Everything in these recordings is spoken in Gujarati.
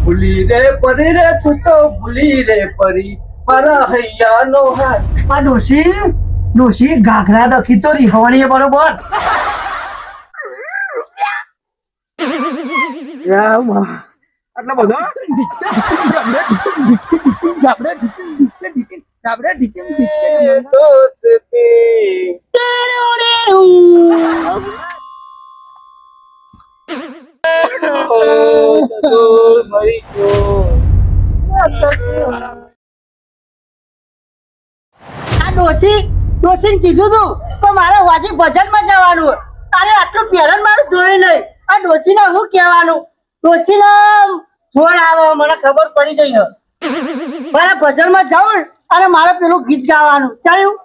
ભૂલી રે પરી રે તું તો ભૂલી રે પરી મારા હૈયાનો હાથ. આ ડોશી ઘાઘરા દખી તો રીહવાણી બરોબર. આટલો બધો મરી ગયો. આ ડોશીને કીધું તું તો મારે વાજી ભજનમાં જવાનું. તારે આટલું પહેરણ મારું જોયું નહીં. આ ડોશીને શું કહેવાનું? ડોશીને જોર આવે મને ખબર પડી ગઈ છે. મારે ભજનમાં જાઉં અને મારે પેલું ગીત ગાવાનું ચાલ્યું.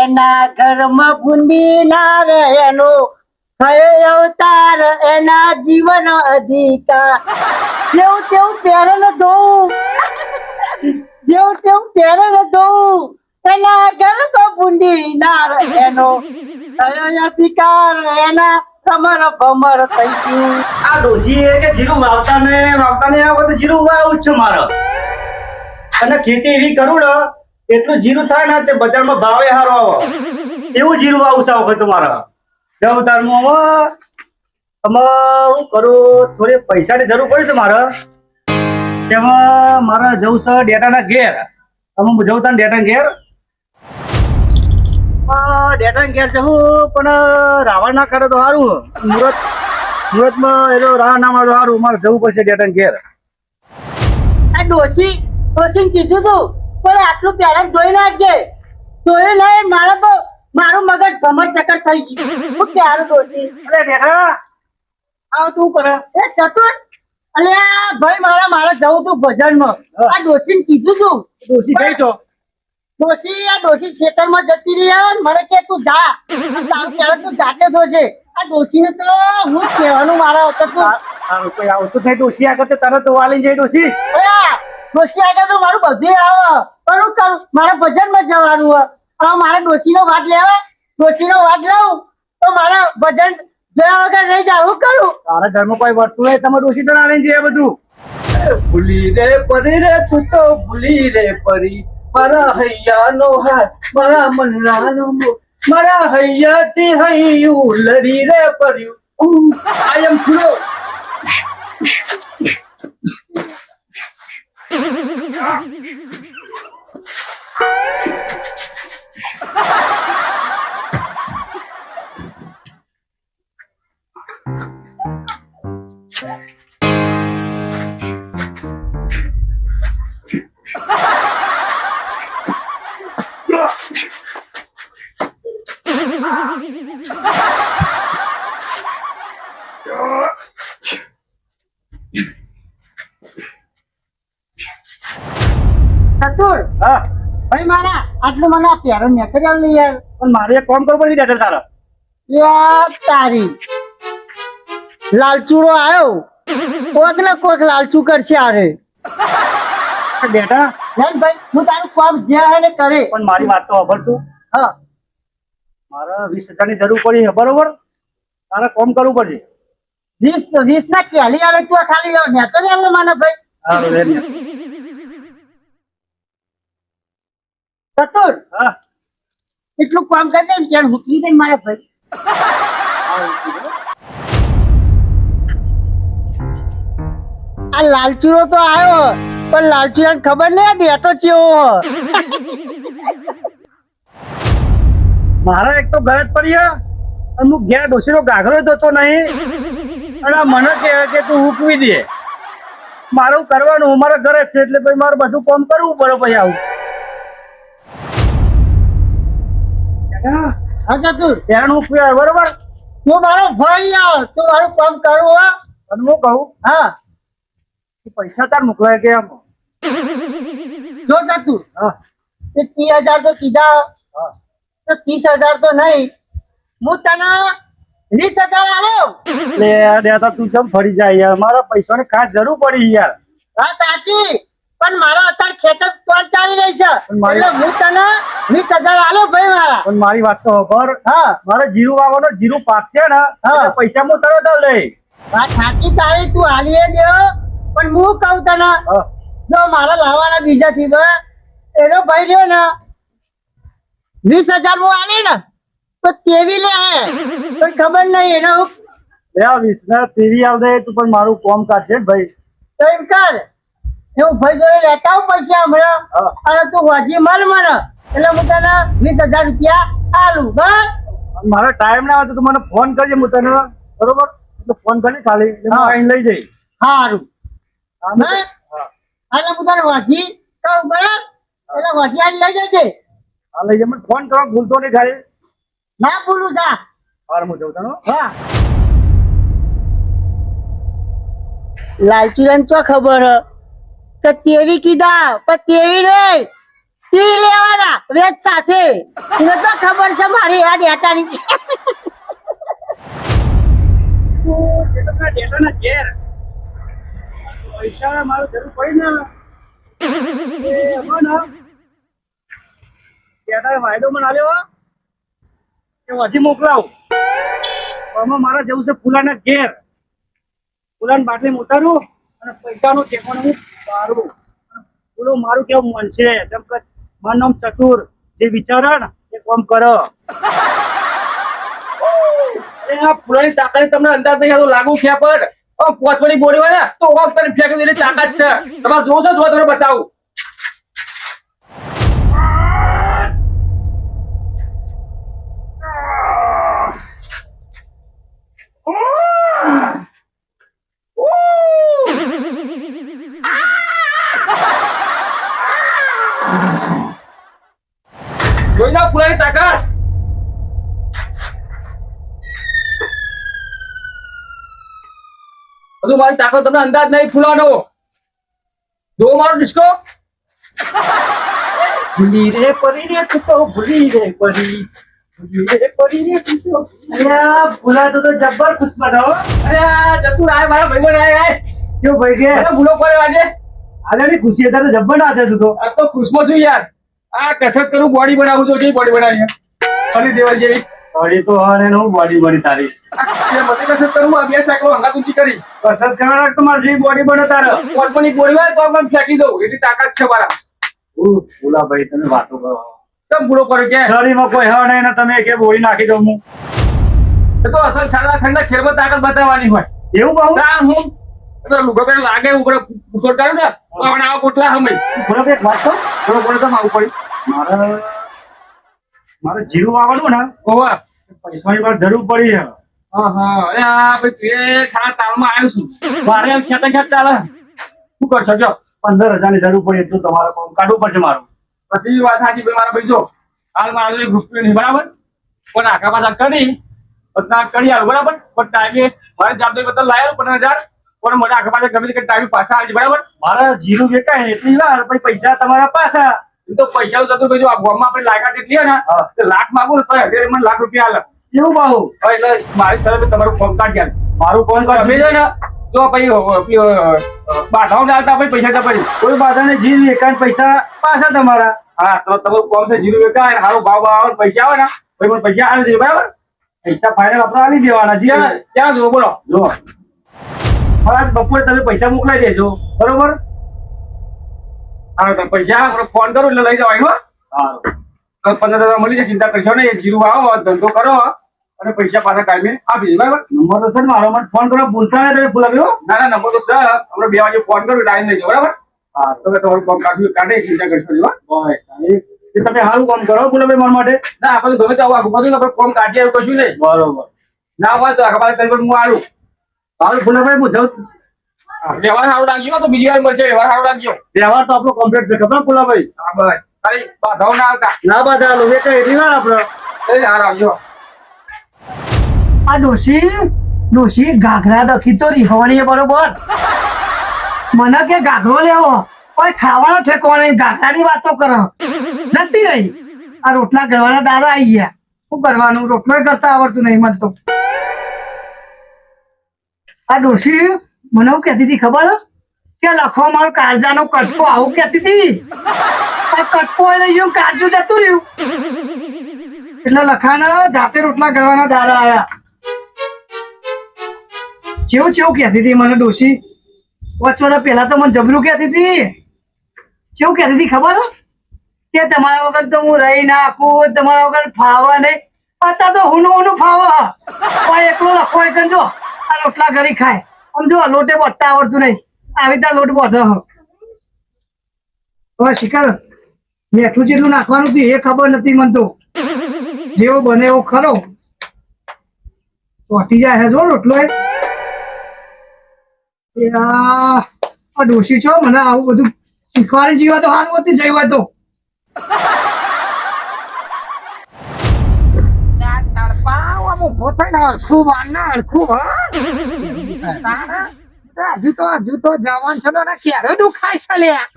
એના ઘરમાં ભૂંડી ના રહેનો થયો અવતાર એના જીવન અધિકાર. જેવું તેવું પહેરણ દઉં જેવું તેવું પહેરણ દઉં એના ઘરમાં ભૂંડી ના રહેનો થયો અધિકાર એના કમર ભમર થઈ ગયું. આ ડોશી કે જીરું વાવતા ને આ વખતે જીરું વાવું જ છે મારે. અને ખેતી એવી કરું ને એટલું જીરું થાય ને તે બજારમાં ભાવે સારો આવે એવું જીરું વાવું છે આ વખતે મારે. જવું તારનું હવે હું કરું, થોડી પૈસાની જરૂર પડે છે મારે. તેમાં મારે જવું છે ડેટાના ઘેર. હું જવું તાર ડેટાના ઘેર જવું પણ રાવણ ના કરે તો સારું. મુહૂર્તમાં એનો રાહ ના મારો સારું. મારે જવું પડશે ડેટાના ઘેર. આ ડોશીને કીધું તું પણ આટલું પહેરણ ધોઈ નાખજે. ધોઈ નહીં મારે તો મારું મગજ ભમર ચક્કર થઈ ગયું. શું કહેવાનું ડોશી? અરે ડેટા આવ તું કરે એ ચતુર અલે ભાઈ મારે જવું તું ભજનમાં. આ ડોશીને કીધું તું. ડોશી ગઈ છો ડોશી ખેતરમાં જતી રહી અને મને કે તું જા તારું પહેરણ તું જાતે ધોજે. આ ડોશીને તો હું કહેવાનું મારા વખત તું કોઈ આવતું થઈ ડોશી આગળ તો તરત તો વાલી જાય ડોશી. ડોશી આગળ તો મારું બધું આવે પણ હું કરું મારે ભજનમાં જવાનું હોય. હવે મારે ડોશીનો વાટ લેવા ડોશીનો વાટ લઉં તો મારે ભજન જોયા વગર રહી જાય. હું કરું તારા ઘરમાં કોઈ વર્તું હોય તમે ડોશી તો આવીને જઈએ બધું. ભૂલી રે પરી રે તું તો ભૂલી રે પરી મારા હૈયાનો હાથ મારા મનરાનો મોહ મારા હૈયાથી હૈયું લડી રે પડ્યું. આઈ એમ ફ્લો. ચતુર હા ભાઈ મારા આટલું મને આ પહેરણ નેચરલ લઈ યાર. પણ મારે એક કામ કરવું પડશે ડેટા તારા. યાર તારી લાલચુરો આવ્યો કોક ને કોક લાલચુ કરશે આરે. ડેટા નહીં ભાઈ હું તારું કામ જે હોય ને કરે. પણ મારી વાત તો ખબર તું. હા મારે 20,000 ની જરૂર પડી છે બરોબર. તારે કામ કરવું પડશે. 20 ના ચાલી આવે તું ખાલી નેચરલ મને ભાઈ. હા લે ને. ચતુર હા એટલું કામ કરી દે ને ત્યાં હુકલી દે મારે ભાઈ. આ લાલચુરો તો આવ્યો પણ લાલચુરાને ખબર નહીં ડેટો ચેવો. મારા એક તો ગરજ પડી છે અને હું ઘેર ડોશીનો ગાઘરો જોતો નહીં અને મને કહે કે તું ઉકવી દે. મારું કરવાનું મારા ઘરે જ છે એટલે ભાઈ મારે બધું કામ કરવું પડે ભાઈ આવું. હા ચતુર ત્યાં હું પીવાય બરોબર. તું મારો ભાઈ આવ તું મારું કામ કરું હા. અને હું કહું હા પૈસા તાર મોકલાય કે આમ. જો ચતુર હા 30,000 તો કીધા હા તો 30,000 તો નહીં હું તને 20,000 આલો. એટલે ડેટા તું ચમ ફરી જાય યાર. મારા પૈસાની ખાસ જરૂર પડી યાર. હા સાચી પણ મારો અત્યારે ખેતર તોડ ચાલી રહી છે એટલે હું તને 20,000 આલો ભાઈ મારા. પણ મારી વાત તો ખબર. હા મારે જીરું વાવવાનો જીરું પાકશે ને એટલે પૈસા હું તરત જ લઈ. વાત સાચી તારી, તું હાલીએ દેવો. પણ હું કહું તને, હા. જો મારા લાવવાના બીજા થી એનો ભાઈ રહ્યો ને 20,000 હું આલી ને તો તેવી લે પણ ખબર નહીં એનો હું. લે આ 20 ને 30 આલ દે તું, પણ મારું કોમ કાઢ છે ભાઈ. તો એમ કર, હું ભાઈ જોડે લેતા આવું પૈસા હમણાં, હા. અને તું હોજી મળ મને એટલે હું તને 20,000 રૂપિયા આલું. બસ અને મારો ટાઈમ ના હોય તો તું મને ફોન કરજે, હું તને બરોબર એટલે ફોન કરી ખાલી એટલે હું હા. આઈને લઈ જઈ. સારું. હા. હા. એટલે હું તને હોજી કહું બરાબર, એટલે હોજી આલી લઈ જજે. હા લઈ જઈ, મને ફોન કરો ભૂલતો નહીં ખાલી. ના ભૂલું જા. હાર હું જઉં તને. હા. લાલચુરન તો ખબર હ કે તેવી કીધા પણ તેવી નહીં, તી લેવાના વેચ સાથે. એને તો ખબર છે મારી આ ડેટાની. પૈસા મારે જરૂર પડી ને વાયદો મને આલ્યો કે હજી મોકલાવું. આમાં મારે જવું છે ફૂલાના ઘેર. ફૂલાની બાટલી ઉતારું અને પૈસાનું ટેકોને હું પાડું. ફૂલો મારું કેવું મન છે, જેમ કે મારું નામ ચતુર, જે વિચારે ને એ કામ કરો. આ પુરાણી તાકાત તમને અંદાજ નહીં આવતો, લાગુ છે પર પોચવાની બોડી હોય ને તો ઓફ કરીને ફેંકી દે, એની તાકાત છે. તમારે જોવો છો તો તમને બતાવું. જોઈ જાઓ પુરાણી તાકાત. બધું મારી તાકાત તમને અંદાજ નહીં ફૂલાનો. જો મારો ડિસ્કો. ભૂલી રે પરી રે તું તો ભૂલી રે પરી, ભૂલી રે પરી રે તું તો. અલ્યા ફૂલા તો જબ્બર ખુશ બનાવો. અરે આ જતું આય મારા ભાઈબંધ આય. કેવું ભાઈ કે અરે ભૂલો કર્યો આજે. આજે ખુશી હતા તો જબ્બર નાચે તું તો. આ તો ખુશમાં છું યાર. આ કસરત કરું, બોડી બનાવું છું. જે બોડી બનાવી છે ફરી દેવલ જેવી. બોડી તો હર એનું બોડી બની તારી. આ બધી કસરત કરું, આ 2 સાયકલો હંગાત ઊંચી કરી. કસરત કરવા તો મારી જેવી બોડી બને તારે. પોતપોની બોડી હોય તો પણ ફેંકી દઉં, એટલી તાકાત છે મારા. ફૂલા ભાઈ તમે વાતો કરો. કેમ ભૂલો કર્યો કે? શરીરમાં કોઈ હ નહીં ને તમે કે બોડી નાખી દઉં હું. એ તો અસલ ઠંડા ખેરમાં તાકાત બતાવવાની હોય. એવું બહુ તા હું તો લુગડો પહેલા લાગે ઉપર કુસોટ કાઢ્યું ને તો મને આવા કોટલા હમે ફૂલા ભાઈ એક વાત કહું? થોડો બોલે તો આવું પડી. મારે જીરું વાવવાનું ને ઓવા. પૈસાની વાર જરૂર પડી છે. હા અરે આ ભાઈ તું એ ખાના તાળમાં આવ્યો છું, મારે ખેતા ખેત ચાલે. શું કરશો જો? 15,000 ની જરૂર પડી એટલું તમારે કામ કાઢવું પડશે મારું. બધી વાત સાચી ભાઈ મારા ભાઈ. જો હાલ મારા જોડે રૂપિયો નહીં બરાબર, પણ આખા પાછા કરી બધા કરી આવું બરાબર, પણ ટાઈમે મારે જવાબદારી બધા લાવ્યો 15,000, પણ મને આખા પાછા ગમે તે ટાઈમે પાછા આવજે બરાબર. મારે જીરું વેચાય ને એટલી વાર પછી પૈસા તમારા પાછા. એમ તો પૈસા જતું ભાઈ, જો આ ગામમાં આપણે લાયકાત એટલી હોય ને હા. તો લાખ માંગુ ને તો મને ₹1,00,000 હાલે. એવું બહુ હવે એટલે મારી સર તમારું ફોર્મ કાઢી આલ. મારું કોણ તમે કરશે? છે ને જો પછી બાધાઓ ના આવતા પછી પૈસા તો પડી. કોઈ બાધાને જીરું વેચાય ને પૈસા પાછા તમારા. હા તો તમારું કોમ છે જીરું વેચાય ને સારો ભાવ આવે ને પૈસા આવે ને પછી મને પૈસા આવી જોઈએ બરાબર. પૈસા ફાઇનલ આપણે આલી દેવાના. ક્યાં ક્યાં જુઓ બોલો. જો હવે આજ બપોરે તમે પૈસા મોકલાઈ દેજો બરોબર. હા તો પૈસા મને ફોન કરો એટલે લઈ જવાય હો. સારું. 15,000 મળી જાય, ચિંતા કરશો ને. એ જીરું આવો ધંધો કરો અને પૈસા પાછા ટાઈમે આપી દે બરાબર. નંબર તો છે ને મારો, મને ફોન કરો ભૂલતા નહીં તમે ફૂલા ભાઈઓ. ના નંબર તો સર આપણે 2 વાગે ફોન કરું ટાઈમ લઈ જાઓ બરાબર. હા તો તમારું કામ કાઢે ચિંતા કરશો નહીં હો. બસ એ તમે સારું કામ કરો ફૂલા ભાઈ મારા માટે. ના આપણે ગમે તો આવું બધું આપણે ફોન કાઢીએ એવું કશું નહીં. બરોબર. ના હોય તો આખા પાછા હું આવું. સારું ફૂલા ભાઈ હું જાઉં. વ્યવહાર સારું લાગ્યો તો બીજી વાર મળશે. વ્યવહાર સારું લાગ્યો. તહેવાર તો આપણો કમ્પ્લીટ છે ખબર ફૂલા ભાઈ. હા બસ ખાલી બાધાઓ ના આવતા. ના બાધા લો વેચાય એટલી વાર આપણે. હાર આવજો. આ ડોશી ઘાઘરા દખી તો રીહવાની બરોબર. મને કે ઘાઘરો લેવો, કોઈ ખાવાનો ઠેકો નહીં, ઘાઘરાની વાતો કરો. જતી રહી. આ રોટલા કરવાના દાડા આવી ગયા. શું કરવાનું? રોટલો કરતા આવડતું નહીં મને તો. આ ડોશી મને હું કહેતી હતી ખબર કે લખો મારો કાળજાનો કટકો, આવું કહેતી હતી. આ કટકો લઈ ગયો, કાળજુ જતું રહ્યું એટલે લખાના જાતે રોટલા કરવાના દાડા આયા. જેવું કહેતી હતી મને ડોશી વચમાં પેલા તો મને જબરું કહેતી હતી કેવું કહેતી હતી ખબર કે તમારા વગર તો હું રહી નાખું તમારા વગર ફાવા નહીં અત્યારે તો હુનું ફાવા પણ એકલો લખો એક જો આ રોટલા ઘરી ખાય આમ જો લોટે બટતા આવડતું નહીં આવી રીતે લોટ બધો હવે શિકાર મેઠું જેટલું નાખવાનું હતું એ ખબર નથી મને તો જેવો બને એવો ખરો ચોટી જાય જો રોટલો આ ડોશી છો મને આવું બધું શીખવાડી જીવા તો સારું હતું જઈ હોય તો હજુ તો જવાન છે ને ક્યારે દુખાય છે લ્યા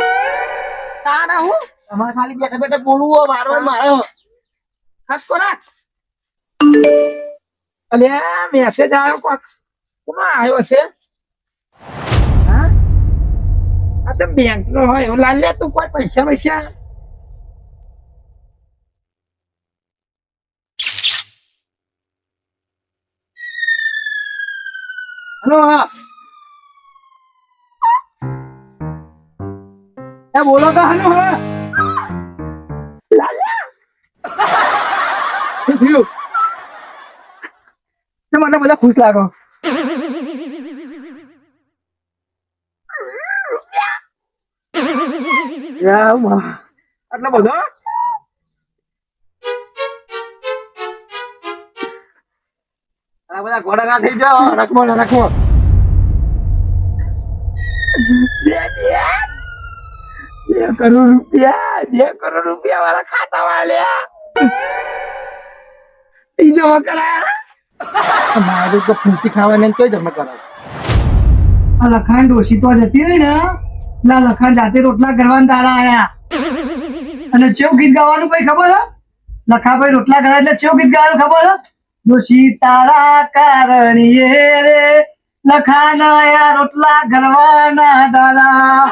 તારા હું તમારે ખાલી બેઠા બેઠા બોલવું મારો મારો ખસકો રાખ અલ્યા મેસેજ આવ્યો કોક કોનો આવ્યો છે હા આ તો બેંક નો હોય એવું લાલ લે તું કોઈ પૈસા હલો હા એ બોલો કા હલો હા શું થયું મને બધા ખુશ લાગો આટલો બધો આ બધા ઘોડા ના થઈ જાઓ રાખો રાખો બે કરોડ રૂપિયા વાળા ખાતા વાળ્યા જમા કરાયા મારે તો ફૂંકી ખાવાને તો જમા કરાવ લખાણ ડોશી તો જતી રહી ને ના લખાણ જાતે રોટલા કરવાના તારા આયા અને ચેવું ગીત ગાવાનું કઈ ખબર હે લખાભાઈ રોટલા કરે એટલે ચેવું ગીત ગાવાનું ખબર હે ડોશી તારા કારણીએ રે લખાણ આયા રોટલા કરવાના દાદા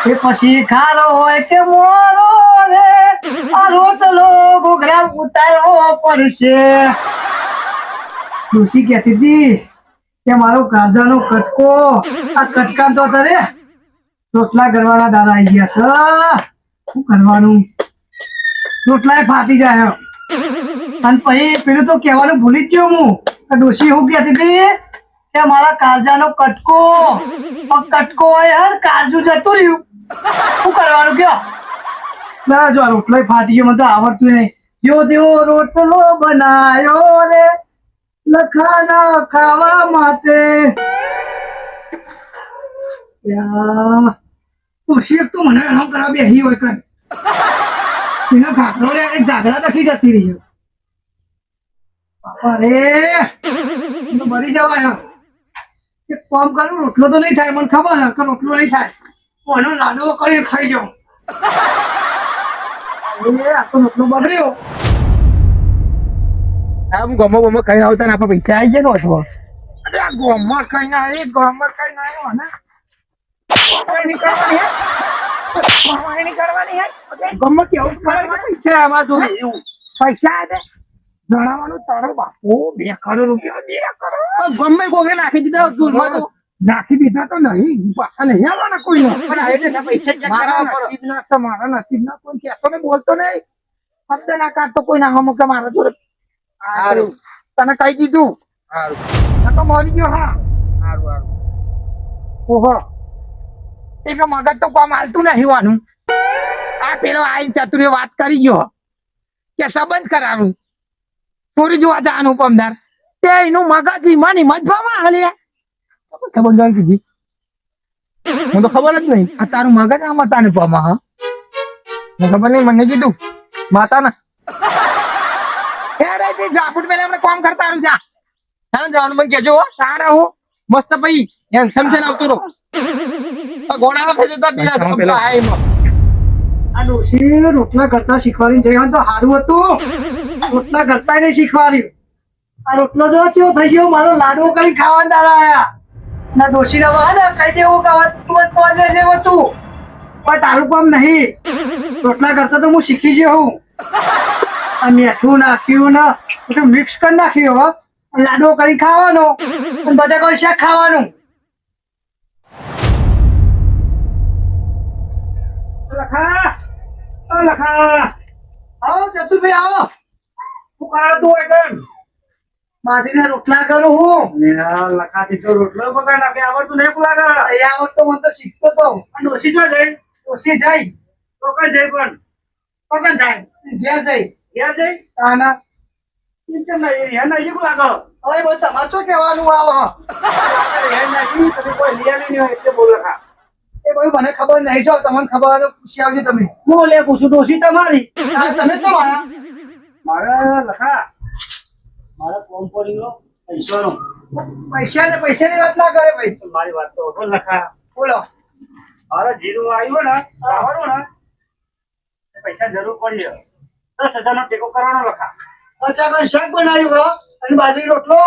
એ પછી ખારો હોય કે મોરો રે આ રોટલો ઘોઘરા ઉતારવો પડશે ડોશી કહેતી હતી કે મારો કાજાનો કટકો આ કટકા તો કરે રોટલા કરવાના દાદા આવી ગયા છે શું કરવાનું રોટલા ફાટી જાય અને પછી પેલું તો કહેવાનું ભૂલી જ ગયો હું ડોશી શું કહેતી હતી કે મારા કાજાનો કટકો હોય યાર કાજુ જતું રહ્યું શું કરવાનું કયો ના જો રોટલો ફાટી ગયો મને તો આવડતું નહીં જો તેવો રોટલો બનાયો રે લખાના ખાવા માટે શેક તો મને એનો કરવા બેસી હોય કઈ એનો ઘાઘરો લે એક ઘાઘરા તકી જતી રહી બાપા રે મરી જવાય એક કામ કરું રોટલો તો નહીં થાય મને ખબર હે કે રોટલો નહીં થાય એનો લાડવો કરી ખાઈ જાઉં આખો રોટલો બગડ્યો આમ ગમો ગમો કઈ આવતા ને આપડે પૈસા આવી જાય નો અરે આ ગોમમાં કઈ ના આવે ગોમમાં કઈ ના આવ્યો ને ગમત કેવું પૈસા આમાં તો પૈસા આવે જણાવવાનું તારો બાપુ 2 કરોડ રૂપિયા 2 કરોડ ગમે ગોગે નાખી દીધા દૂધમાં તો નાખી દીધા તો નહીં પાછા નહીં આવવાના કોઈનો પણ આવે ને પૈસા ચેક કરાવવા નસીબ ના છે મારા નસીબ ના કોઈ કહેતો ને બોલતો નહીં શબ્દ ના કાઢતો કોઈ ના હમ કે મારા જોડે તને કઈ દીધું તો મરી ગયો હા ઓહો એટલે મગજ તો કોમ હાલતું નહીં વાનું આ પેલો આઈ ચતુરે વાત કરી ગયો કે સંબંધ કરાવું થોડી જોવા જવાનું પમદાર તે એનું મગજ ઈમાન મજભામાં હાલે સંબંધ જોઈ કીધી હું તો ખબર જ નહીં આ તારું મગજ આ માતાને પામા હા મને ખબર નહીં મને કીધું માતા ના જાપુટ મેલે હમણાં કામ કરતા આવ્યું જા હા જવાનું મને કેજો સારા હું મસ્ત ભાઈ એમ સમજે આવતું રહો ઘોડા થઈ જતા પેલા આ ડોશી રોટલા કરતા શીખવાડી જઈ તો સારું હતું રોટલા કરતા નહીં શીખવાડ્યું આ રોટલો જો કેવો થઈ ગયો મારો લાડવો કરી ખાવા દાડા આયા ના ડોશી ને વાહ ને કઈ દેવું કાવા જેવું હતું પણ તારું કામ નહીં રોટલા કરતા તો હું શીખી ગયો હું આ મીઠું નાખ્યું ને બધું મિક્સ કરી નાખ્યું હો લાડવો કરી ખાવાનો અને બટાકાનું શાક ખાવાનું. લખા ઓ લખા આવો ચતુરભાઈ આવો. શું કરે તું હોય કેમ માથીના રોટલા કરું હું. લખાથી તો રોટલો બગાડ નાખે આવડતું નહીં લાગે અહીંયા આવડતો મને તો શીખતો તો. ડોસી જો જઈ ઓછી જાય તો કઈ જઈ પણ પગન જાય ઘેર જાય. ઘેર જઈ આના કેમ નહીં હેર નહીં શું લાગે હવે બધું તમારે શું કહેવાનું આવો. હેર નહીં તમે કોઈ લિયા નહીં હોય એટલે બોલ લખા એ બધું મને ખબર નહીં. જો તમને ખબર હોય તો પૂછી આવજો તમે. હું લે પૂછું ડોસી તમારી હા, તમે શું મારા મારે લખા મારે કોમ પડ્યો પૈસાનો પૈસાની વાત ના કરે ભાઈ. મારી વાત તો બોલ લખા બોલો. અરે જીરું આવ્યું ને આવવાનું ને એ પૈસા જરૂર પડી 10,000 નો ટેકો કરવાનો લખા બટાકાનું શાક બનાવ્યું હો અને બાજરી રોટલો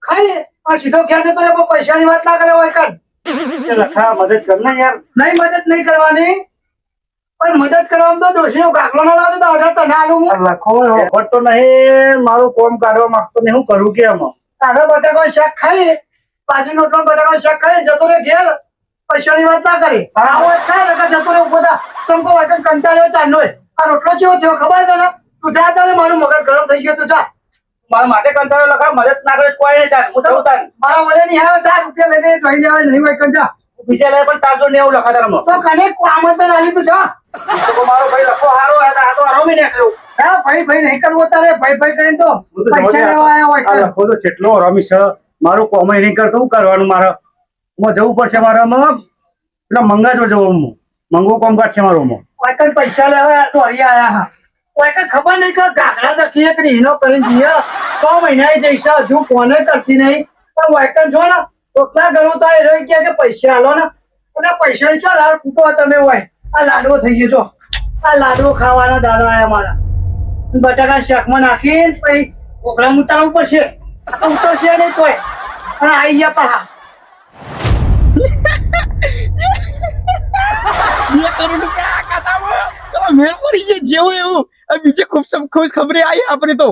ખાઈ આ સીધો ઘેર જતો રહે. પણ પૈસાની વાત ના કરે હોય કર. એ લખા મદદ કર ને યાર નહીં મદદ નહીં કરવાની. પણ મદદ કરવામાં તો ડોશીનો કાકલો ના લાવતો તો અઢાર તને આલું હું. લખો તો નહીં મારું કોમ કાઢવા માંગતો ને હું કરું કે આમાં તારે બટાકાનું શાક ખાઈ બાજરી રોટલો ને બટાકાનું શાક ખાઈ જતો રહે ઘેર. પૈસાની વાત ના કરી. આવો એક ખાય નકર જતો રહે ઉભો થા. તમકો વાટણ કંટાળ્યો ચાંદનો આ રોટલો ચેવો થયો ખબર તને? તું જા તારે મારું મગજ ગરમ થઈ ગયું. તું જા. મારા માટે કંટાળો લખા મદદ ના કરે કોઈ નહીં તાર હું જઉં તાર મારા વડે નહીં આવ્યો 4 રૂપિયા લઈને જોઈ લેવાય નહીં હોય કંજા. બીજા લે પણ 490 લખા તારમાં તો કને કામ જ નહીં. તું જા. તો મારો ભાઈ લખો હારો આ તો આરામી નાખ્યો હા ભાઈ નહીં કરવો તારે. ભાઈ કરીને તો પૈસા લેવા આવ્યા હોય આ કર. લખો તો જેટલો રમી છે મારું કોમ નહીં કરતો શું કરવાનું મારે હું જવું પડશે મારામાં એટલે મંગા જો જવું હું મંગો કોમ કાઢશે મારું કોઈ કઈ પૈસા લેવા દોરી આયા હા. કોઈ કઈ ખબર નહીં કે ગાગડા દખી એક રીનો કરીને જઈએ 6 મહિના જઈશ હજુ ફોન કરતી નહીં. પણ વાયકન જો ને રોટલા ગળું થાય રહી ગયા કે પૈસા હાલો ને એટલે પૈસા ચો લાડ કૂટો તમે હોય. આ લાડવો થઈ ગયો જો. આ લાડવો ખાવાના દાડો આયા મારા. બટાકા શાકમાં નાખીને પછી કોકરા ઉતારવું પડશે. આ તો ઉતરશે નહીં તોય પણ આવી ગયા પાછા. જેવું એવું બીજે ખુશ ખબરી આવી આપડે તો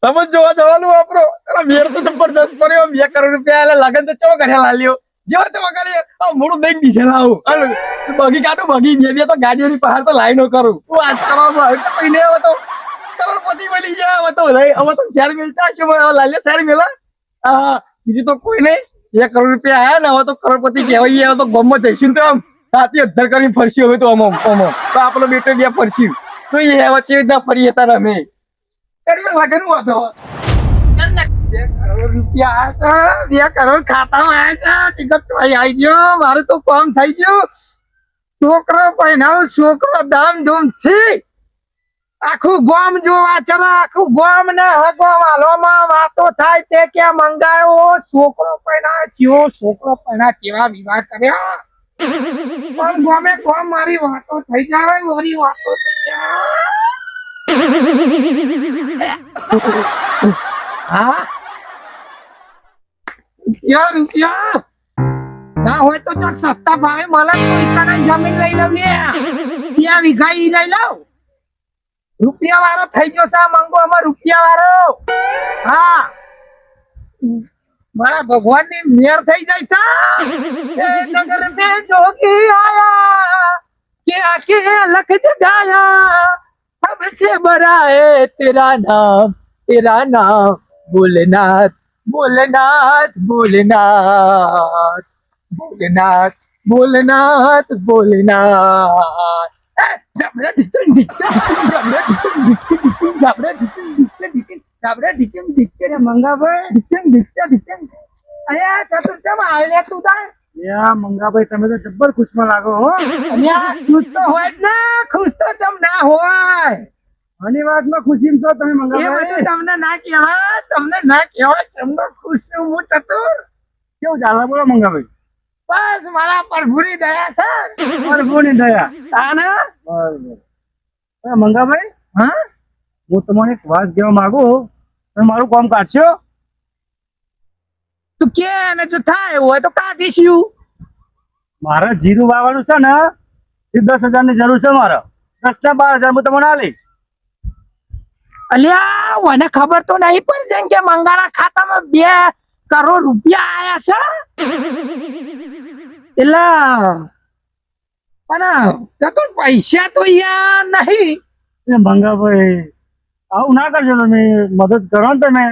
સમજ જોવા જવાનું આપણો મેર તો જબરદસ્ત પડ્યો 2 કરોડ રૂપિયા લગન તો ચો કર્યા લાલ્યો જેવા તો વગાડે મોડું દઈ નીચે લાવું બગી કાઢું બગી બે તો ગાડીઓની પહાડ તો લાઈનો કરું હું આજ કરવામાં આવ્યો તો કઈ હવે તો કરોડપતિ બની જાય હવે તો શેર મિલતા છે લાલ્યો શેર મિલા હા બીજું તો કોઈ નહીં 2 કરોડ રૂપિયા આયા ને હવે તો કરોડપતિ કહેવાય હવે તો ગમત જઈશું તો આમ રાતે અધર કરીને ફરસી હવે તો અમો તો આપણો બેટો બે ફરસી તો એ વચ્ચે રીતના ફરી હતા અમે લાગે હતો 2 કરોડ રૂપિયા આવ્યા છે 2 કરોડ ખાતામાં આવ્યા છે ચિકન ચોઈ આવી ગયો મારું તો કામ થઈ ગયું છોકરો પહેનાવ છોકરો ધામધૂમ થી આખું ગોમ જોવા ચલા આખું ગોમ ને હગોમ હાલોમાં વાતો થાય તે ક્યાં મંગાયો છોકરો પહેના ચિયો છોકરો પહેના ચેવા વિવાહ કર્યા પણ ગોમે ગોમ મારી વાતો થઈ જાય મારી વાતો થઈ જાય હા રૂપિયા ના હોય તો ચાક સસ્તા ભાવે મળે તો ઇકાના જમીન લઈ લઉં લે 2 વીઘા ઈ લઈ લઉં રૂપિયા વાળો થઈ ગયો સા મંગો અમાર રૂપિયા વાળો હા મારા ભગવાન ની મેર થઈ જાય સા એ નગર મે જોગી આયા કે આકે લખ જગાયા हमसे बड़ा है तेरा नाम भोलेनाथ भोलेनाथ भोलेनाथ भोलेनाथ भोलेनाथ भोलेनाथ મંગાભાઈ તમે તો જબ્બર ખુશમાં લાગો હો ખુશ તો હોય જ ને ખુશ તો તમ ના હોય આની વાતમાં ખુશી છો તમે એ બધું મંગાભાઈ તમને ના કહેવાય તમને ખુશ છું હું ચતુર કેવું ચાલે બોલો મંગાભાઈ બસ મારા પ્રભુની દયા છે પ્રભુની દયા તાના બરાબર મંગાભાઈ હા હું તમને એક વાત કહેવા માંગુ તમે મારું કામ કાઢશો તું કે ને જો થાય હોય તો કાઢીશું મારે જીરું વાવવાનું છે ને એ 10,000 ની જરૂર છે મારે 10 ના 12,000 હું તમને આલી અલ્યા મને ખબર તો નહીં પડી જાય કે મંગાના ખાતામાં 2 કરોડ રૂપિયા આયા છે એટલે પણ તો પૈસા તો યાર નહીં. એ મંગાભાઈ આવું ના કરજો, તમે મદદ કરો ને તમે.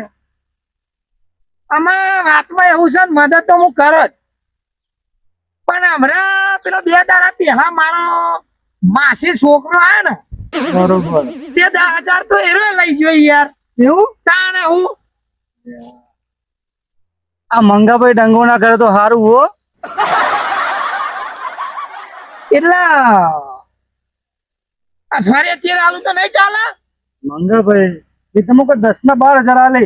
આમાં વાતમાં એવું છે ને મદદ તો હું કર જ, પણ હમણાં પેલો 2 દાડા પહેલા મારો માસી છોકરો આયો ને બરોબર. તે 10,000 તો એરો લઈ ગયો યાર. એવું તાને હું આ મંગાભાઈ ડંગો ના કરે તો સારું હો. એટલે અઠવાડિયે ચેર આલુ તો નહીં ચાલે. મંગાભાઈ એ તમે કોઈ 10 ના 12,000 આલે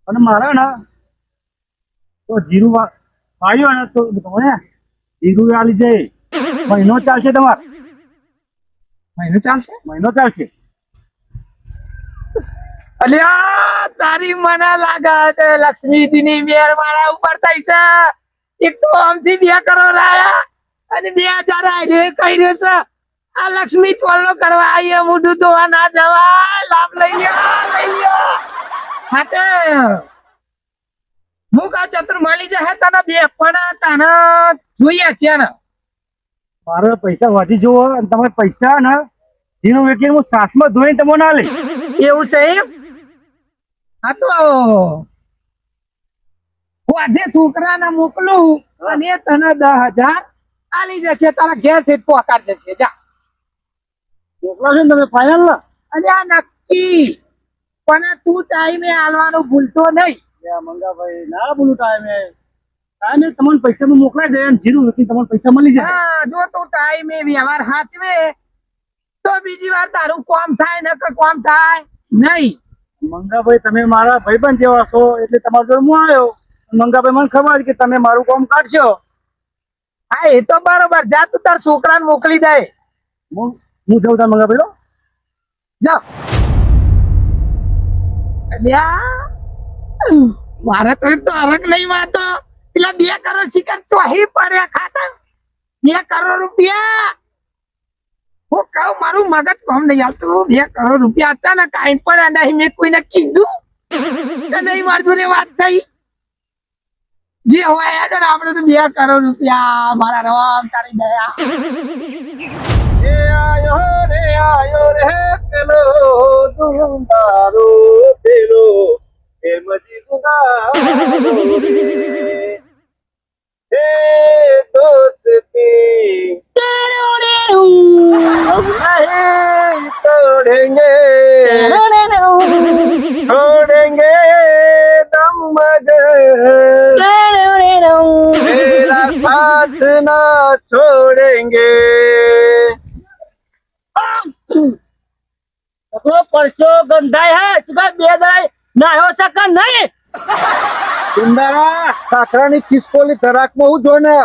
અને મારા ને તો જીરું આવ્યો ને તો તમે જીરું આલી જાય. મહિનો ચાલશે તમારે, મહિનો ચાલશે. મહિનો ચાલશે. અલ્યા તારી મને લાગે છે લક્ષ્મીજી ની મેર મારા ઉપર થઈ છે. એક તો આમથી 2 કરોડ આયા અને 2,000 આયે કહી રહ્યો છે આ લક્ષ્મી ચોલ્લો કરવા આવીએ. મોઢું ધોવા ના જવાય, લાભ લઈ લ્યો. હા તે હું કા ચતુર મળી જશે તને 2 પણ તને જોઈએ છે ને મારે પૈસા વાંચી જુઓ અને તમે પૈસા ને જીરું વેચીને હું સાસમાં ધોઈને તમને ના લે. એવું છે એમ? હા તો હું આજે છોકરાને મોકલું અને એ તને 10,000 આલી જશે, તારા ઘેર થી પહોંચાડી દેશે. જા મોકલાવશો ને તમે ફાઇનલ ને? અને આ નક્કી, પણ તું ટાઈમે આલવાનું ભૂલતો નહીં. મંગાભાઈ ના બોલું ટાઈમે તમને પૈસા મોકલાઈ દે અને જીરું વેચીને તમને પૈસા મળી જાય. હા, જો તું ટાઈમે વ્યવહાર સાચવે તો બીજી વાર તારું કામ થાય ને કે કામ થાય નહીં. મંગાભાઈ તમે મારા ભાઈબંધ જેવા છો એટલે તમારા જોડે હું આવ્યો. મંગાભાઈ મને ખબર કે તમે મારું કામ કાઢશો. હા એ તો બરોબર. જા તું તાર છોકરાને મોકલી દે. હું જઉં તા મંગાભાઈ. જા. અલ્યા મારે તો એક તો હરક નહીં વાતો. પેલા 2 કરોડ શિકાર ચોહી પડ્યા ખાતા. 2 કરોડ રૂપિયા હું કહું મારું મગજ કોમ નહીં હાલતું. 2 કરોડ રૂપિયા અચાનક આઈ પડ્યા નહીં. મેં કોઈને કીધું કે નહીં મારી જોડે વાત થઈ. જે હોય હેડો ને આપણે તો 2 કરોડ રૂપિયા મારા રામ તારી દયા. આયો રે પેલો દુંદારો પેલો એમજી દુંદારો રે દોસ્તી हम नहीं तोड़ेंगे छोड़ेंगे दम मगर तेरा साथ ना छोड़ेंगे. પરસો ગંધાય હે સુગા 2 દાડા નાયો સકા નહીં. સુંદરા કાકરાની ખિસકોલી ધરાકમાં હું જો ને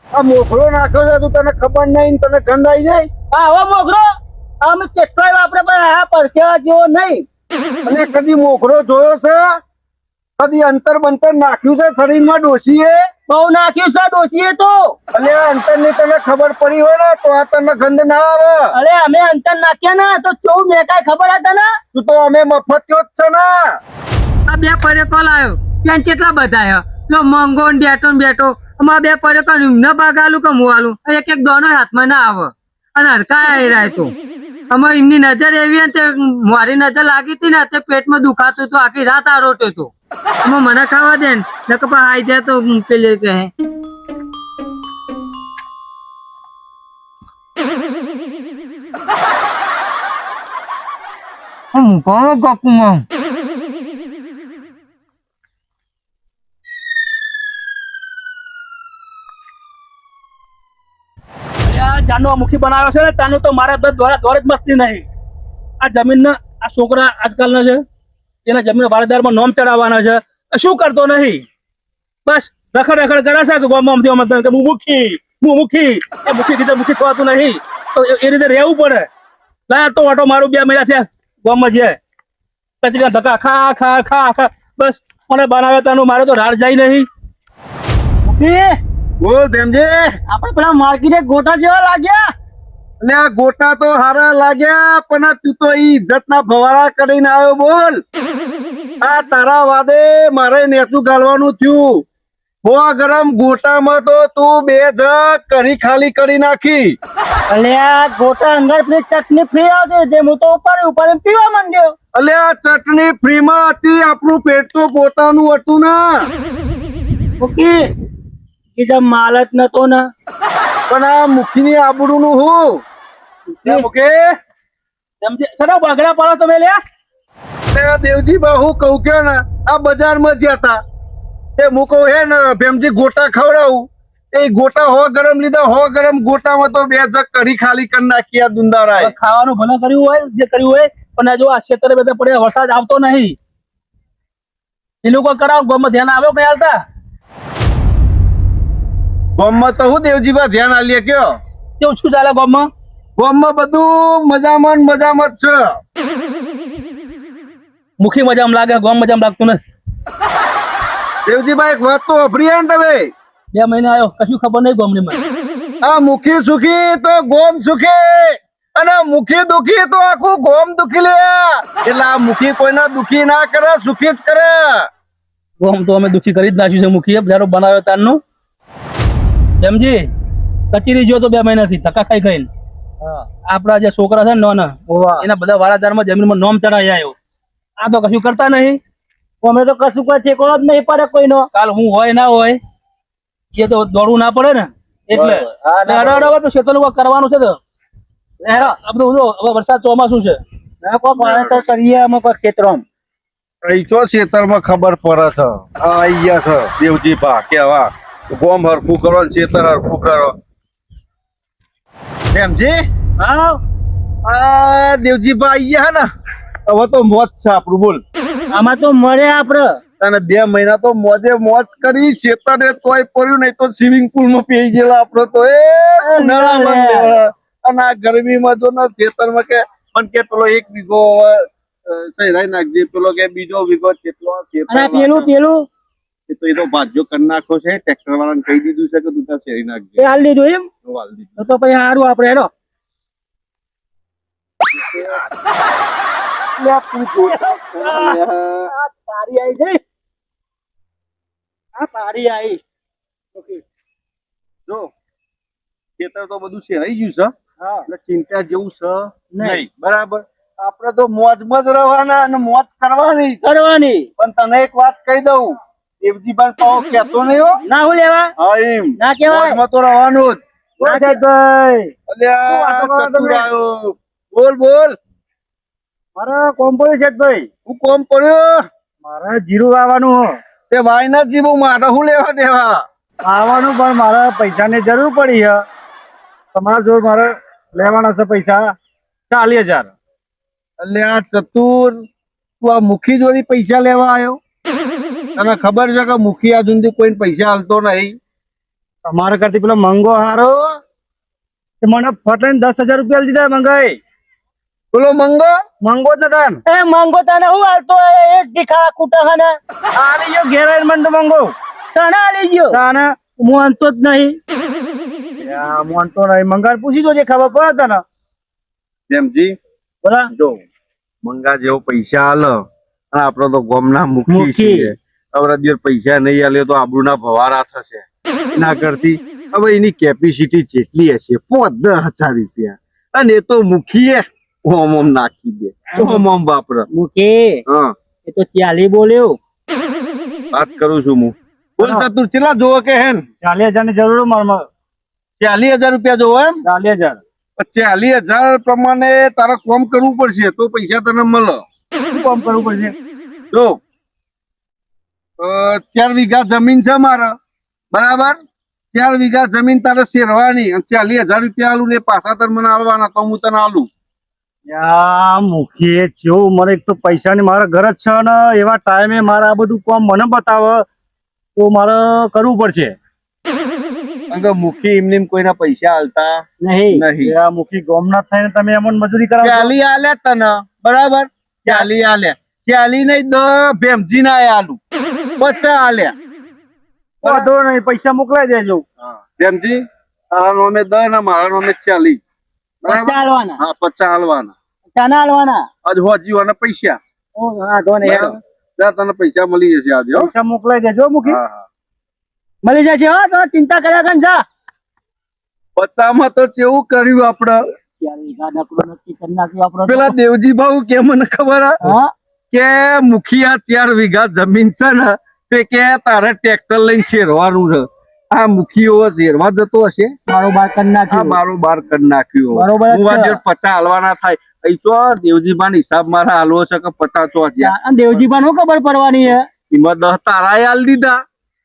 આ મોકળો નાખ્યો છે તું તને ખબર નહીં તને ગંધ આવી જાય. આવો મોગરો અમે કેટલોય વાપરે પણ આ પરસેવા જેવો નહીં. અને કદી મોકળો જોયો છે? કદી અંતર બંતર નાખ્યું છે શરીરમાં ડોશીએ? બહુ નાખ્યું છે ડોશીએ તો. અને અંતર ની તને ખબર પડી હોય ને તો આ તને ગંધ ના આવે. અરે અમે અંતર નાખ્યા ને તો કેવું મેં કઈ ખબર હતા ને. તું તો અમે મફતિયો જ છે ને. આ 2 પડે કોલ આવ્યો ત્યાં કેટલા બધા લો મંગો ને ડેટો ને બેટો. અમાર 2 પડે કોણ ન બાગાલું કે મોવાલું એક એક દોનો હાથમાં ના આવે અને હડકા આવી રહ્યા. તો અમે એમની નજર એવી તે મારી નજર લાગી હતી ને તે પેટમાં દુખાતું તો આખી રાત આરોટ્યો તો. અમે મને ખાવા દે ને કે આઈ જાય તો પેલી કહે હું કોણ ગપું. જાનનો મુખી બનાવ્યો છે ને તાનું તો મારા દ્વારા દોર જ મસ્તી નહીં. આ જમીન આ છોકરા આજકાલના છે એના જમીન વારદારમાં નોમ ચડાવવાના છે. શું કરતો નહીં, બસ રખડ રખડ કરે છે કે ગામમાં કે હું મુખી એ મુખી કીધે મુખી થવાતું નહીં તો એ રીતે રહેવું પડે. લાય તો ઓટો મારું 2 મહિના થયા ગામમાં જાય કચરી ધક્કા ખા ખા ખા ખા બસ મને બનાવે તાનું મારે તો રાડ જાય નહીં. મુખી બોલ ભેમજી. આપણે પેલા માર્કેટે ગોટા જેવા લાગ્યા. એટલે આ ગોટા તો હારા લાગ્યા પણ આ તું તો ઈ ઇજ્જત ના ફવારા કરીને આવ્યો બોલ. આ તારા વાદે મારે નેતું ગાળવાનું થયું. હો ગરમ ગોટામાં તો તું 2 જગ કરી ખાલી કરી નાખી. અલ્યા ગોટા અંદર ફ્રી ચટણી ફ્રી આવતી જે હું તો ઉપર પીવા માંડ્યો. એટલે આ ચટણી ફ્રી માં હતી, આપણું પેટ તો પોતાનું હતું ને. મુકી કીધા માલ જ નતો ને. પણ આ મુખીની આબરૂ નું હું મૂકે સડો બગડા પાડો તમે લ્યા. દેવજી બા હું કહું કે ને આ બજારમાં જ્યાં હતા તે હું કહું હે ને ભેમજી ગોટા ખવડાવું એ ગોટા હો ગરમ લીધા, હો ગરમ ગોટામાં તો 2 જગ કરી ખાલી કરી નાખી આ દુંદારાએ. ખાવાનું ભલે કર્યું હોય જે કર્યું હોય પણ આ જો આ ક્ષેત્રે બધા પડ્યા વરસાદ આવતો નહીં. એ લોકો કરાવો ગામમાં ધ્યાન આવ્યો કઈ હાલતા ગામમાં તો હું દેવજીબા ધ્યાન આલીએ કયો. કેવું શું ચાલે ગામમાં? ગામમાં બધું મજામાં ને મજામાં જ છે. મુખી મજામાં લાગે, ગામ મજામાં લાગતું નથી. દેવજીબા એક વાત તો અભરી ને તમે. 2 મહિના આવ્યો કશું ખબર નહીં ગામની માં. આ મુખી સુખી તો ગોમ સુખી અને મુખી દુખી તો આખું ગોમ દુખી લે. એટલે આ મુખી કોઈના દુખી ના કરે, સુખી જ કરે. ગામ તો અમે દુખી કરી જ નાખ્યું છે. મુખીએ જારો બનાવ્યો તારનું સમજી કચેરી જો તો 2 મહિનાથી ધક્કા ખાઈ ખાઈને આપડા જે છોકરા છે ને નાના એના બધા વારાદારમાં જમીનમાં નોમ ચડાઈ આવ્યો. આ તો કશું કરતા નહીં. અમે તો કશું કોઈ ઠેકોણો જ નહીં પડે કોઈનો. કાલ હું હોય ના હોય એ તો દોડવું ના પડે ને એટલે તો શેતોનું કોઈ કરવાનું છે તો આપણું હવે વરસાદ ચોમાસું છે કરીએ અમે કોઈ ક્ષેત્રમાં ચો ખેતરમાં ખબર પડે છે. આ આઈ ગયા છે દેવજી બા કેવા ગોમ હરખું કરો ને ખેતર હરખું કરો. સમજી આ દેવજી બા આઈ ગયા ને હવે તો મોજ છે આપણું બોલ. આમાં તો મળે આપડે અને 2 મહિના તો મોજે મોજ કરી. ખેતરે તોય પડ્યું નહીં તો સ્વિમિંગ પુલ માં પી ગયેલા આપડે તો એ ઉનાળામાં અને આ ગરમીમાં જો ને ખેતરમાં કે પણ કે પેલો 1 વીઘો સહેરાઈ નાખજે, પેલો કે બીજો વીઘો કેટલો પેલું એ તો ભાજ્યો કરી નાખો છે. ટ્રેક્ટર વાળાને કહી દીધું છે કે તું ત્યાં શેરી નાખજે. એ હાલ દીધું એમ તો હાલ દીધું. તો પછી સારું આપડે હેડો પારી આવી છે. આ પારી આવી જો ખેતર તો બધું શેરાઈ ગયું છે. હા એટલે ચિંતા જેવું છે નહીં. બરાબર આપડે તો મોજમાં જ રહેવાના અને મોજ કરવાની. પણ તને એક વાત કહી દઉં, દેવજીભાઈ પાવ કહેતો નહીં હો. ના હું લેવા હા એમ ના કહેવાય. મોજમાં તો રહેવાનું જ. ભાઈ અલ્યા ચતુર આવ્યો. બોલ બોલ. મારા કોમ પડ્યું છે ભાઈ. હું કોમ પડ્યો. મારે જીરું વાવવાનું હો. તે ભાઈ ના જીવું મારે શું લેવા દેવા. વાવવાનું પણ મારે પૈસાની જરૂર પડી છે. તમારા જોડે મારે લેવાના છે પૈસા 40,000. અલ્યા ચતુર તું આ મુખી જોડી પૈસા લેવા આવ્યો. તને ખબર છે કે મુખી આ સુધી કોઈને પૈસા હાલતો નહીં. તમારા કરતી પેલો મંગો હારો મને ફટાઈને 10,000 રૂપિયા દીધા મંગાઈ. પેલો મંગો મંગો જ નતા એ મંગો તને હું હાલતો એ ભીખા કુટા ને આલી ગયો ઘેરાઈ મને મંગો તને આલી ગયો તને મોનતો જ નહીં. મોનતો નહીં મંગાર પૂછી જોજે ખબર પડે તને. જેમજી બોલા જો મંગા જેવો પૈસા હાલે અને આપડે તો ગોમના મુખી છીએ. હવે દિવસ પૈસા નહીં હાલે તો આબરૂના ભવારા થશે. એના કરતી હવે એની કેપેસિટી જેટલી હશે 10,000 રૂપિયા અને એ તો મુખીએ ઓમ નાખી દે. ઓમ બાપરે મુખી હા એ તો 40 બોલ્યો. વાત કરું છું હું. બોલ તું કેટલા જોવો કે હેન 40,000 ની જરૂર મારે. 40,000 રૂપિયા જોવો એમ. 40,000 40,000 પ્રમાણે તારે કામ કરવું પડશે તો પૈસા તને મળે. શું કામ કરવું પડશે? જો 4 વીઘા જમીન છે મારે. બરાબર 4 વીઘા જમીન તારે શેરવાની અને 40,000 રૂપિયા આલું ને પાછા તને મને આલવાના તો હું તને આલું. યા મુખી જેવું મને એક તો પૈસાની મારા ઘર જ છે ને એવા ટાઈમે મારે આ બધું કામ મને બતાવે તો મારે કરવું પડશે. કારણ કે મુખી એમને કોઈના પૈસા આલતા નહીં. નહીં. મુખી ગોમના થઈને તમે એમ મજૂરી કરાવો. 40 આલ્યા તને બરાબર 40 આલ્યા. 40 નહીં 10 ભેમજી ના આલું 50 આલ્યા. વાંધો નહીં પૈસા મોકલાઈ દેજો. ભેમજી તારા નામે 10 ને મારા નામે 40. બરાબર? હાલવાના હા 50 હાલવાના. ચાના હાલવાના આજ હોજીવાના પૈસા. હા ધોને બરાબર. ત્યાં તને પૈસા મળી જશે આજે હો. પૈસા મોકલાઈ દેજો મૂકી હા હા. મળી જશે હો તો ચિંતા કર્યા કર જા 50 માં તો કેવું કર્યું આપડે ત્યારે વીઘા નકરો નક્કી કરી નાખ્યું આપણો પેલા દેવજી ભાऊ કે મને ખબર હે? હા કે મુખિયા 4 વીઘા જમીન છે ને તે કે તારે ટ્રેક્ટર લઈને શેરવાનું છે. આ મુખીઓ શેરવા જતો હશે. બારોબાર કરી આ નાખ્યું બારોબાર કરી નાખ્યું. બરોબર જ હું છે. આજે 50 હાલવાના થાય અહીં તો દેવજીભાઈ હિસાબ મારા હાલવો છે કે 50 તો થયા. અને દેવજીભાઈ નું ખબર પડવાની હે એમાં 10 તારા હાલ દીધા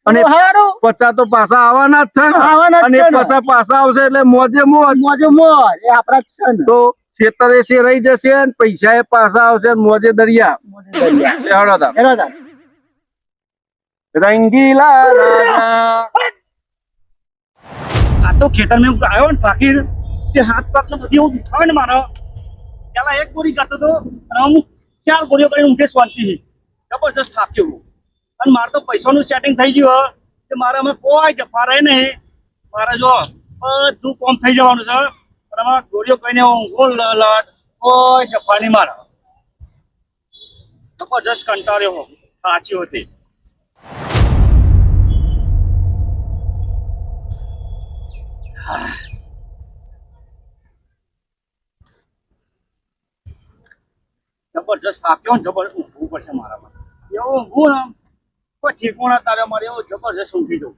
અને હારું 50 તો પાછા આવવાના જ છે ને. આવવાના જ અને છે ને. 50 પાછા આવશે એટલે મોજે મોજ. મોજો મોજ એ આપણા જ છે ને તો ખેતરે શેરાઈ જશે ને પૈસા એ પાછા આવશે ને મોજે દરિયા. હેડો તાર. હેલો તાર. રંગીલા રાજા. આ તો ખેતર મેં આવ્યો ને ફાકીર તે હાથ પાક ને બધી એવું દુખાવે ને મારો પેલા એક ગોળી કરતો હતો અને હું 4 ગોળીઓ કરીને ઊંઘે શાંતિથી જબરજસ્ત થાક્યો અને મારે તો પૈસાનું સેટિંગ થઈ ગયું કે મારે અમે કોઈ જફા રહે નહીં મારે જો બધું કોમ થઈ જવાનું છે અને અમે ગોળીઓ કહીને ઊંઘું લટ કોઈ જફા નહીં મારે જબરજસ્ત કંટાળ્યો હું સાચી હતી જબરજસ્ત થાક્યો ને જબરજસ્ત ઊંઘવું પડશે મારામાં એવું ઊંઘવું ને કોઈ ઠીકોણા તારે મારે એવું જબરજસ્ત ઊંઘી જવું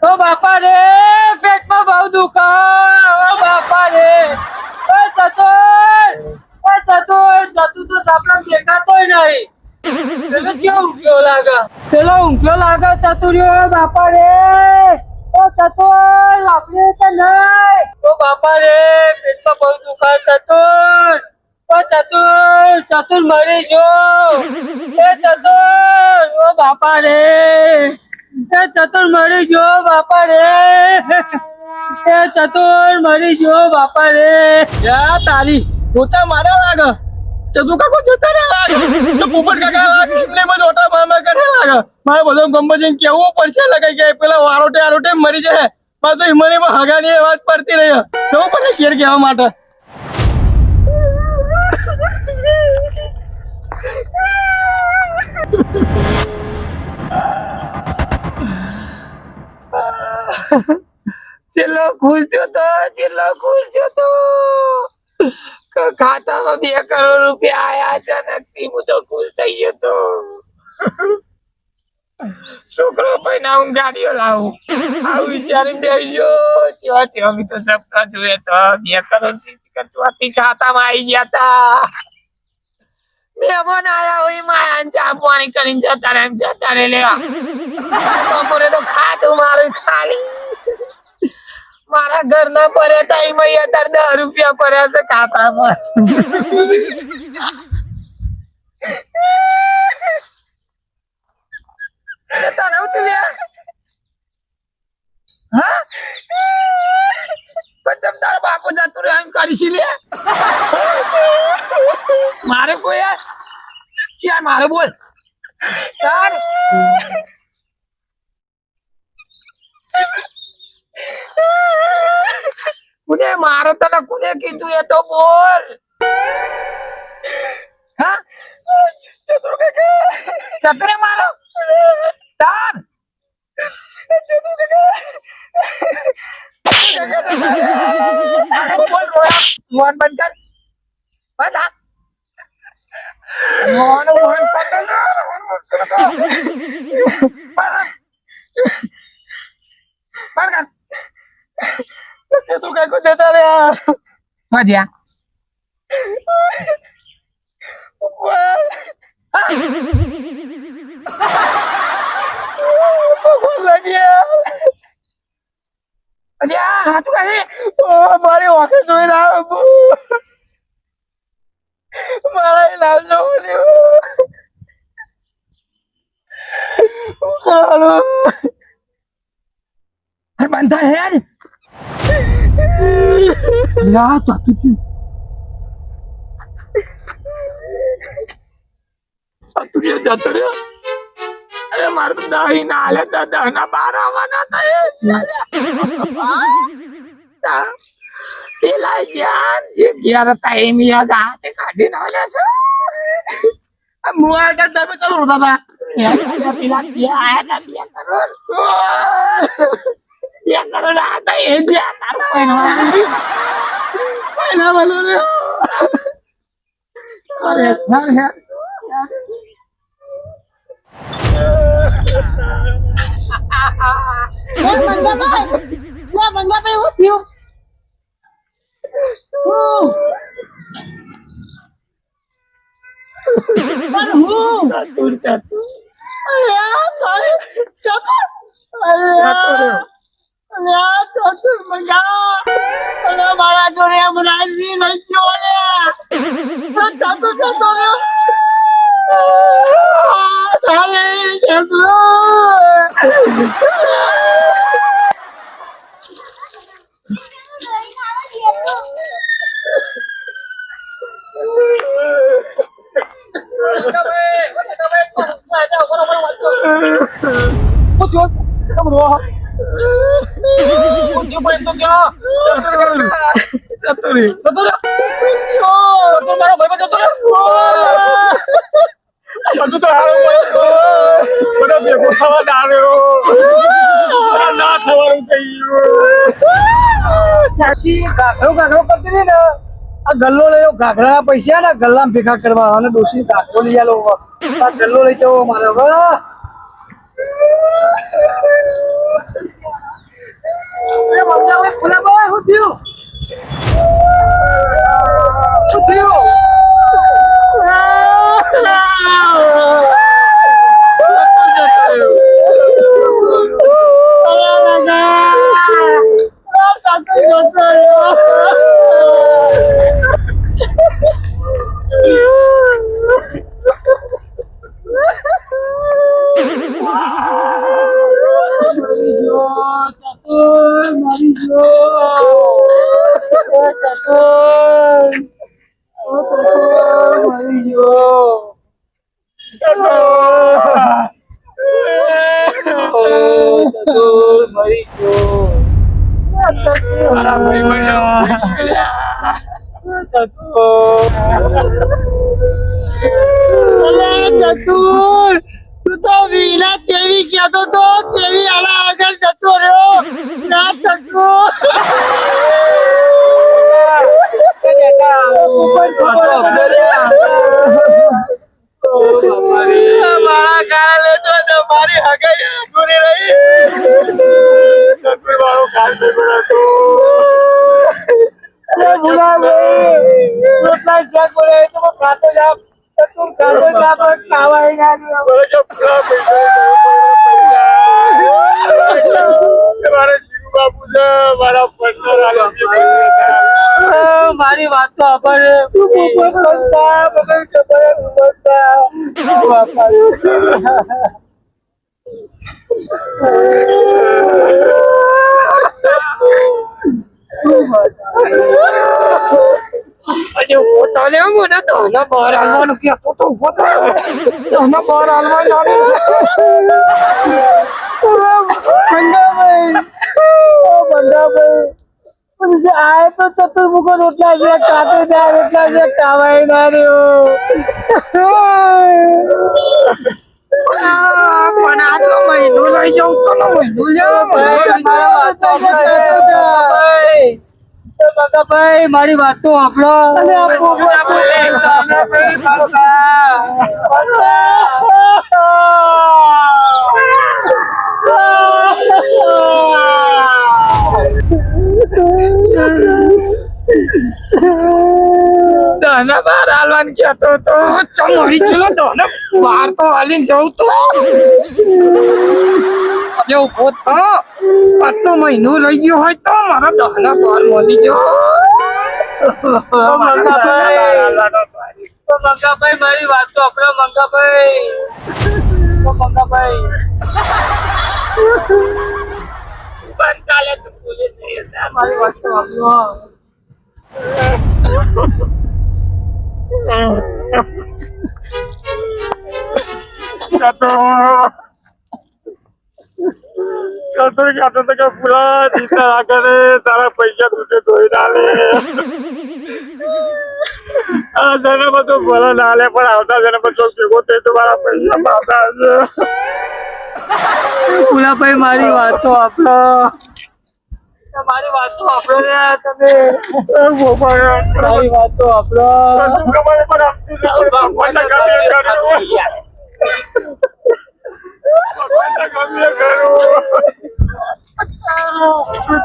ઓ બાપા રે પેટમાં બહુ દુખા ઓ બાપા રે ઓ ચતુર તો સાપડા દેખાતોય નહીં પેલો કેવો ઊંઘ્યો લાગે ચતુર્યો બાપા રે ઓ ચતુર આપણે તો નહીં ઓ બાપા રે પેટમાં બહુ દુખા ચતુર મરી ગયો એ ચતુર ઓ બાપા રે એ ચતુર મરી ગયો બાપા રે એ ચતુર મરી ગયો બાપા રે યા તારી લોચા મારા લાગે. ચતુ કાકો જતા રે લાગે. તો પોપટ કાકા લાગે એમને બધો ઓટા મામા કરે લાગે. મારે બધો ગંબો જઈને કેવું પડશે લગાઈ ગયા પેલા આરોટે મરી જાય. મારે તો હિમાની માં હગાની વાત પડતી રહી જવું પડે ઘેર કહેવા માટે. છેલ્લો ખુશ થયો તો ખાતામાં 2 કરોડ રૂપિયા આયા અચાનકથી હું તો ખુશ થઈ ગયો તો છોકરો ભાઈ હું ગાડીઓ લાવું આવું વિચારીને બેસી ગયો ચેવા તો સપના જોયે તો 2 કરોડ ચોથી ખાતામાં આવી ગયા તા મહેમાન આયા હોય માયા ચા પાણી કરીને જતા રે લેવા બપોરે તો ખાતું મારું ખાલી મારા ઘરના પડ્યા ટાઈમ અત્યારે 10 રૂપિયા પડ્યા છે ખાતામાં તને ઉતું લ્યા હા પચમ તારા બાપુ જતું રહ્યો એમ કરીશી લે મારે કોઈ યાર મારે બોલ તાર કુને મારે તને કુને કીધું એ તો બોલ હા ચતુરે મારો તાર બોલ રોયા મોહન બંધ કર બંધ હા મોહન તું કઈ કો જતા રહ્યા મજા મારી ઓખે જોઈ રહ્યો મારા ઇલાજ બંધા હે યા ચાતું જતો રહ્યો અરે મારે તો 10 ના હાલે 10 ના 12 આવવાના હતા પેલા જ્યાં જે ગયા હતા એમ યાદ હાથે કાઢી નાખ્યા છે મુઆ કરતા તો ચાલુ હતા પેલા ક્યાં આયા હતા 2 કરોડ હતા એ જ્યાં તારું પહેલા વાલો ને અરે યાર મંગાભાઈ હું થયું પણ હું મારા જોડે હમણાં લઈ ગયો ગાઘરો કરતી હતી ને આ ગલ્લો લઈ ગાઘરા પૈસા ને ગલ્લા ભેગા કરવા અને ડોસી ગાઘરો લઈ આલો આ ગલ્લો લઈ જવો મારે હવે ફૂલાભાઈ શું થયું શું થયું ચતુર તું તો વિના તેવી કહેતો તો તેવી આલા આગળ જતો રહ્યો ના ચતુર મારા કારણે તો તમારી હગાઈ અધૂરી રહી વાળો કામ મારી વાત તો આય તો ચતુર્મુખો રોટલા છે કાપી દે રોટલા છે કાવાય ના રહ્યો પણ આટલો મહિનો લઈ જાઉં તો ભાઈ મારી વાત તો આપણો દહના બહાર હાલવાન કહેતો તો ચમરી ચલો દહના બહાર તો હાલીને જવું તો ઉભો થો આટલો મહિનો રહી ગયો હોય તો મારા દહના બહાર મળી ગયો મંગાભાઈ મારી વાત તો આપણો મંગાભાઈ બંધ કાલે તું બોલે નહીં મારી વાત તો આપણો ચતુર કહેતો હતો કે પૂરા ચિંતા ના કરે, તારા પૈસા તું ધોઈ ડાલે. આ જન્મ તો ભલે ના લે, પણ આવતા જન્મ તો ભેગો થઈ તો મારા પૈસા પાછા આવશે. ફુલાભાઈ મારી વાત તો આપણો મારી વાત તો આપણો રે તમે મારી વાત તો આપણો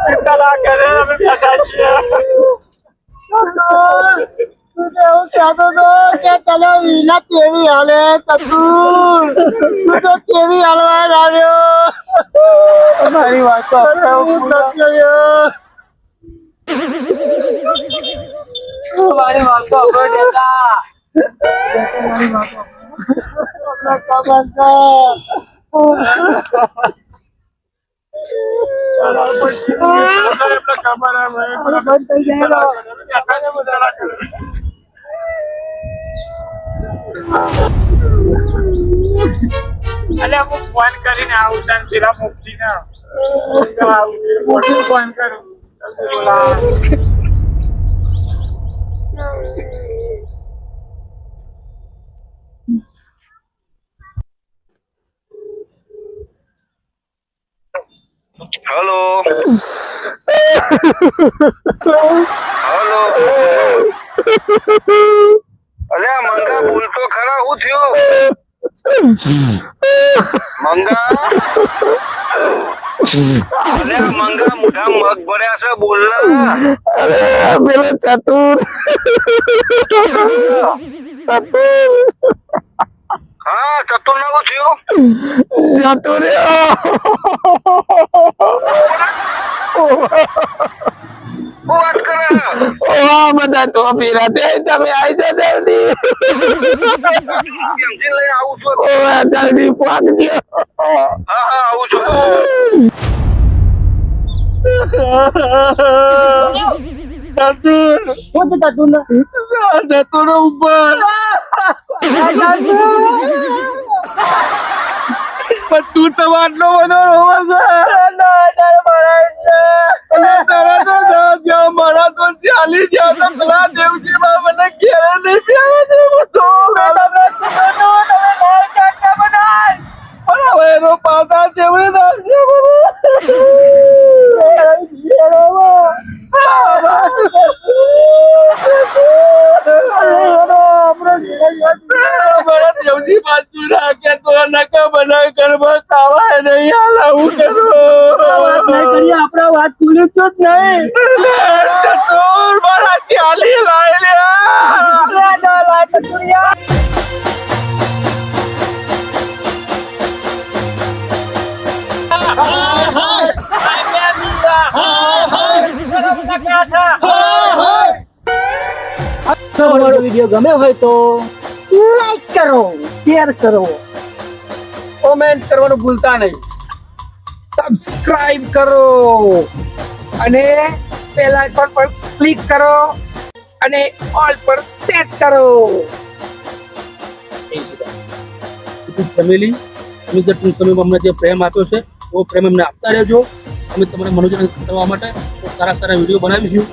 ચિંતા ના કરે, અમે બેઠા છીએ. તું તો એવું કહેતો હતો કે તને વિના કેવી હાલે ચતુર તું તો કેવી હાલવા લાગ્યો મારી વાત તો મારી વાત તો આપણો દેતા અલ્યા હું ફોન કરીને આવું તને પેલા મોકલી ને ફોન કરું. હેલો હેલો અલ્યા મંગા બોલ તો ખરા, શું થયું મંગા? અલ્યા મંગા મોઢા મગ ભર્યા છે, બોલ ના. પેલો ચતુર હા ચતુર ને શું થયું? ચતુર શું વાત કરે? બધા તો પીરાતે તમે આવી જાઓ જલ્દી. સમજી લઈને આવું છું. જલ્દી પહોંચજો. હા હા આવું છું. ચતુર ઉપર પણ તું તો આટલો બધો રોવો છે. મારા તો ચાલી ગયા તો પેલા દેવજી મને ઘેર નહીં પ્યાવા દે બધો. હવે એનો પાછા સેવડે દાશે દેવજી બાજુ રાખે તો નકા બનાવ કરવા ખાવા નહીં હાલાવું કરો. આપડે વાત ખુલી જ નહીં ચતુર મારા ચાલી લાય લ્યા. વિડીયો ગમે હોય તો લાઈક કરો શેર કરો કોમેન્ટ કરવાનું ભૂલતા નહીં, સબસ્ક્રાઇબ કરો અને બેલ આઇકોન પર ક્લિક કરો અને ઓલ પર સેટ કરો. ફેમિલી અમે જે ટૂંક સમયમાં અમને જે પ્રેમ આપ્યો છે એવો પ્રેમ અમને આપતા રહેજો. અમે તમને મનોરંજન કરવા માટે સારા સારા વિડીયો બનાવીશું.